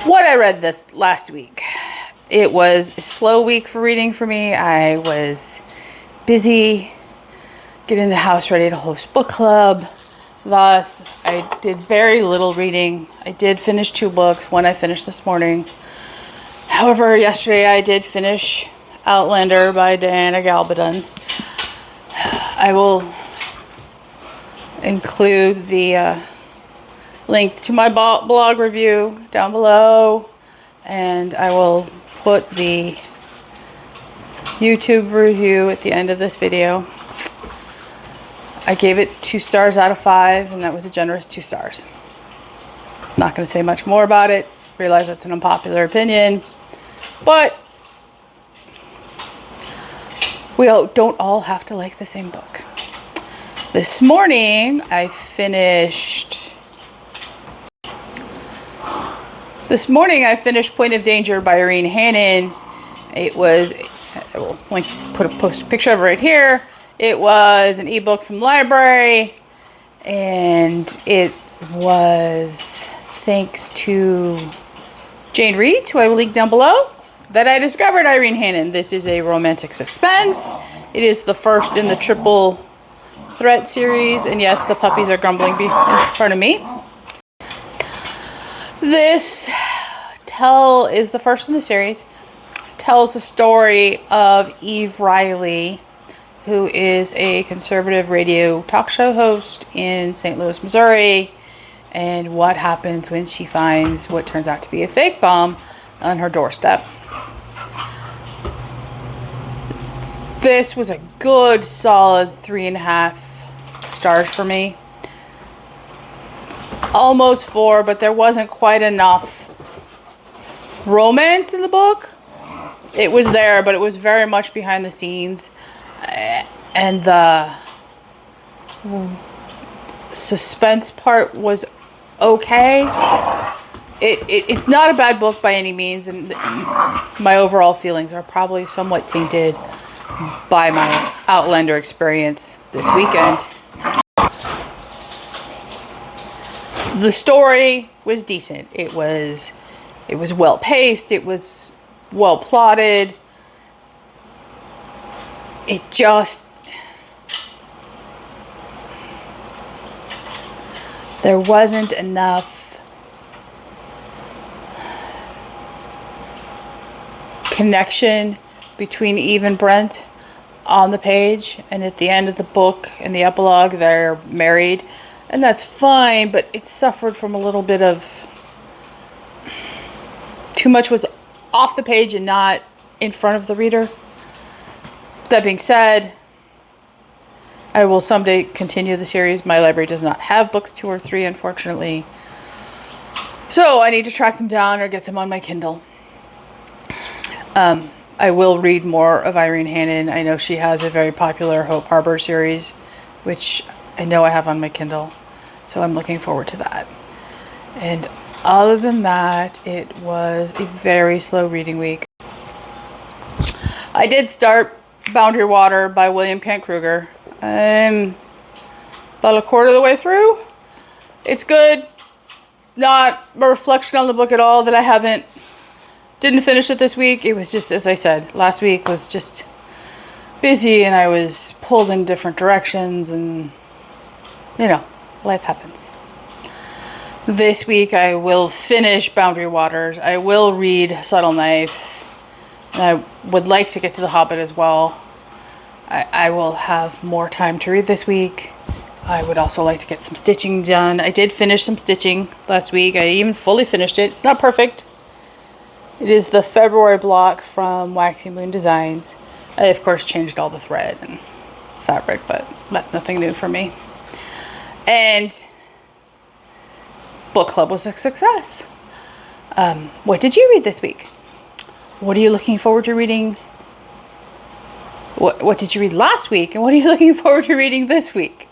what I read this last week. It was a slow week for reading for me. I was busy getting the house ready to host book club. Thus, I did very little reading. I did finish 2 books. One I finished this morning. However, yesterday I did finish Outlander by Diana Gabaldon. I will include the link to my blog review down below, and I will put the YouTube review at the end of this video. I gave it 2 stars out of 5, and that was a generous 2 stars. Not going to say much more about it. Realize that's an unpopular opinion, but we don't all have to like the same book. This morning I finished Point of Danger by Irene Hannon. It was, I will post a picture of it right here. It was an ebook from the library, and it was thanks to Jane Reed, who I will link down below, that I discovered Irene Hannon. This is a romantic suspense. It is the first in the triple threat series, and yes, the puppies are grumbling in front of me. This is the first in the series. Tells the story of Eve Riley, who is a conservative radio talk show host in St. Louis, Missouri, and what happens when she finds what turns out to be a fake bomb on her doorstep. This was a good, solid 3.5 stars for me. Almost 4, but there wasn't quite enough romance in the book. It was there, but it was very much behind the scenes. And the suspense part was okay. It's not a bad book by any means, and my overall feelings are probably somewhat tainted by my Outlander experience this weekend. The story was decent. It was well paced. It was well plotted. It just, there wasn't enough connection between Eve and Brent on the page, and at the end of the book, in the epilogue, they're married, and that's fine, but it suffered from a little bit of too much was off the page and not in front of the reader. That being said, I will someday continue the series. My library does not have books 2 or 3, unfortunately, so I need to track them down or get them on my Kindle. I will read more of Irene Hannon. I know she has a very popular Hope Harbor series, which I know I have on my Kindle, so I'm looking forward to that. And other than that, it was a very slow reading week. I did start Boundary Water by William Kent Kruger. I'm about a quarter of the way through. It's good. Not a reflection on the book at all that I didn't finish it this week. It was just, as I said, last week was just busy and I was pulled in different directions, and life happens. This week I will finish Boundary Waters. I will read Subtle Knife, and I would like to get to The Hobbit as well. I will have more time to read this week. I would also like to get some stitching done. I did finish some stitching last week. I even fully finished it. It's not perfect. It is the February block from Waxy Moon Designs. I, of course, changed all the thread and fabric, but that's nothing new for me. And book club was a success. What did you read this week? What are you looking forward to reading? What did you read last week? And what are you looking forward to reading this week?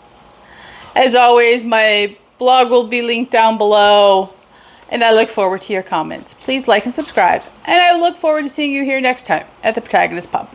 As always, my blog will be linked down below, and I look forward to your comments. Please like and subscribe, and I look forward to seeing you here next time at the Protagonist Pub.